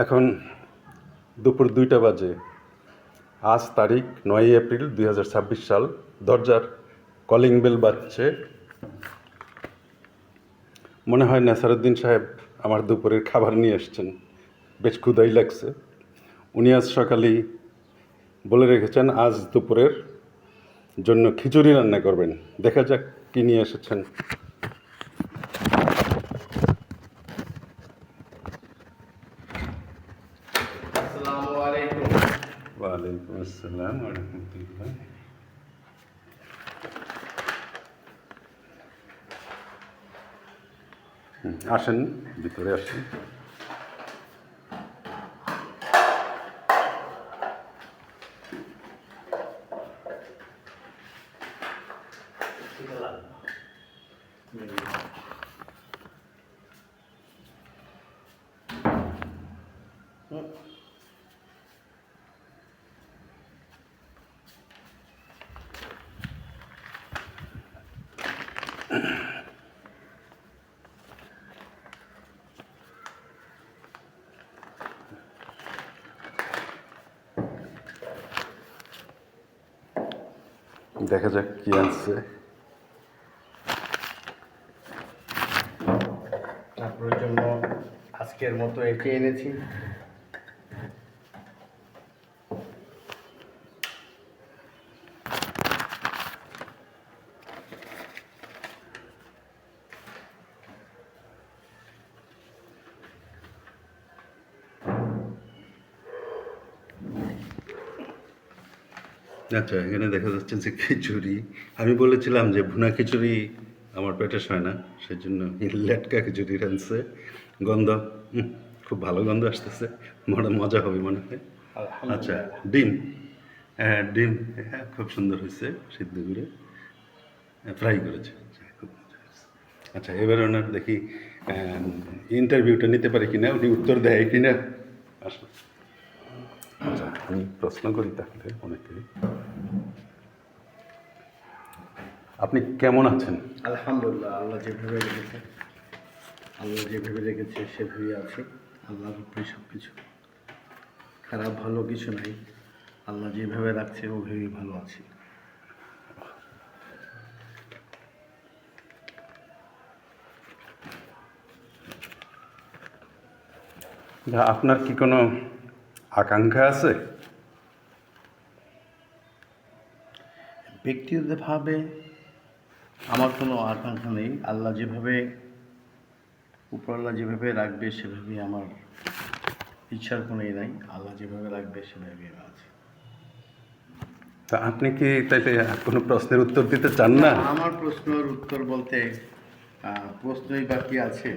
এখন দুপুর 2টা বাজে। আজ তারিখ 9 এপ্রিল 2026 সাল। দরজার কলিং বেল বাজছে। মনে হয় নাসারুদ্দিন সাহেব আমার দুপুরের খাবার নিয়ে এসছেন। বেশ ক্ষুধাই লাগছে। উনি আজ সকালেই বলে রেখেছেন আজ দুপুরের জন্য খিচুড়ি রান্না করবেন। দেখা যাক কী নিয়ে এসেছেন। ওয়ালাইকুম আসসালাম ওয়া রাহমাতুল্লাহ। আসেন, ভিতরে আসেন। দেখা যাক কি আনছে। আপনার জন্য আজকের মতো এটি এনেছি। আচ্ছা, এখানে দেখা যাচ্ছে যে খিচুড়ি। আমি বলেছিলাম যে ভুনা খিচুড়ি আমার পেটে সয় না, সেজন্য লেটকা খিচুড়ি রাঁধছে। গন্ধ খুব ভালো গন্ধ আসতেছে, মজা হবে মনে হয়। আচ্ছা, ডিম। হ্যাঁ, ডিম খুব সুন্দর হয়েছে, সিদ্ধ করে ফ্রাই করেছে। খুব মজা হয়েছে। আচ্ছা, এবার ওনার দেখি ইন্টারভিউটা নিতে পারি কিনা, উনি উত্তর দেয় কিনা। আসুন। আচ্ছা, আমি প্রশ্ন করি তাহলে অনেকে। আপনি কেমন আছেন? আলহামদুলিল্লাহ, আল্লাহ যেভাবে রেখেছে সেভাবেই আছি। আল্লাহর উপরে সব কিছু। খারাপ ভালো কিছু নাই। আল্লাহ যেভাবে রাখছে ওভাবেই ভালো আছি। আপনার কি কোনো আকাঙ্ক্ষা আছে? ব্যক্তিগতভাবে আমার কোনো আকাঙ্ক্ষা নেই। উপরআল্লাহ যেভাবে রাখবে সেভাবেই আমার ইচ্ছার কোনো নাই। আল্লাহ যেভাবে রাখবে সেভাবেই আমি আছি। তা আপনি কি তাইলে কোনো প্রশ্নের উত্তর দিতে চান না? আমার প্রশ্নের উত্তর বলতে প্রশ্নই বাকি আছে।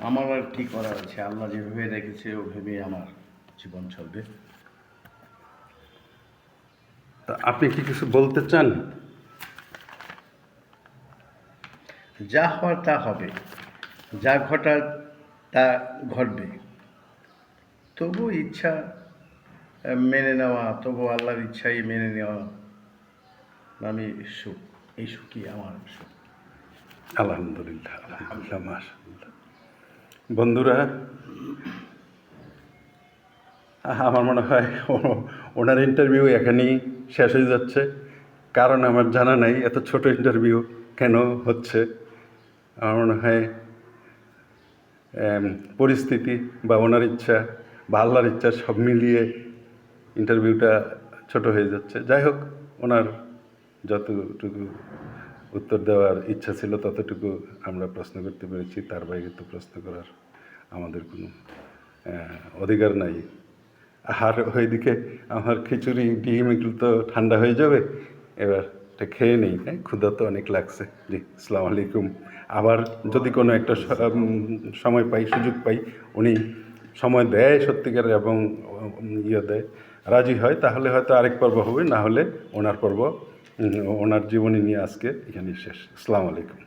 আমার আর কি করার আছে? আল্লাহ যেভাবে রেখেছে ওভাবেই আমার জীবন চলবে। তা আপনি কি কিছু বলতে চান? যা হওয়ার তা হবে, যা ঘটার তা ঘটবে। তবু ইচ্ছা মেনে নেওয়া, তবু আল্লাহর ইচ্ছাই মেনে নেওয়া, আমি সুখ। এই সুখই আমার সুখ। আলহামদুলিল্লাহ, আলহামদুলিল্লাহ, মাশাআল্লাহ। বন্ধুরা, আমার মনে হয় ওনার ইন্টারভিউ এখানেই শেষ হয়ে যাচ্ছে। কারণ আমার জানা নাই এত ছোট ইন্টারভিউ কেন হচ্ছে। আমার মনে হয় পরিস্থিতি বা ওনার ইচ্ছা বা আল্লাহর ইচ্ছা সব মিলিয়ে ইন্টারভিউটা ছোট হয়ে যাচ্ছে। যাই হোক, ওনার যতটুকু উত্তর দেওয়ার ইচ্ছা ছিল ততটুকু আমরা প্রশ্ন করতে পেরেছি। তার বাইরে তো প্রশ্ন করার আমাদের কোনো অধিকার নাই। আর ওইদিকে আমার খিচুড়ি ডিম এগুলো তো ঠান্ডা হয়ে যাবে। এবার এটা খেয়ে নেই। হ্যাঁ, ক্ষুধা তো অনেক লাগছে। জি, আসসালামু আলাইকুম। আবার যদি কোনো একটা সময় পাই, সুযোগ পাই, উনি সময় দেয় সত্যিকারের এবং দেয়, রাজি হয়, তাহলে হয়তো আরেক পর্ব হবে। না হলে ওনার পর্ব, ওনার জীবনী নিয়ে আজকে এখানেই শেষ। আসসালামু আলাইকুম।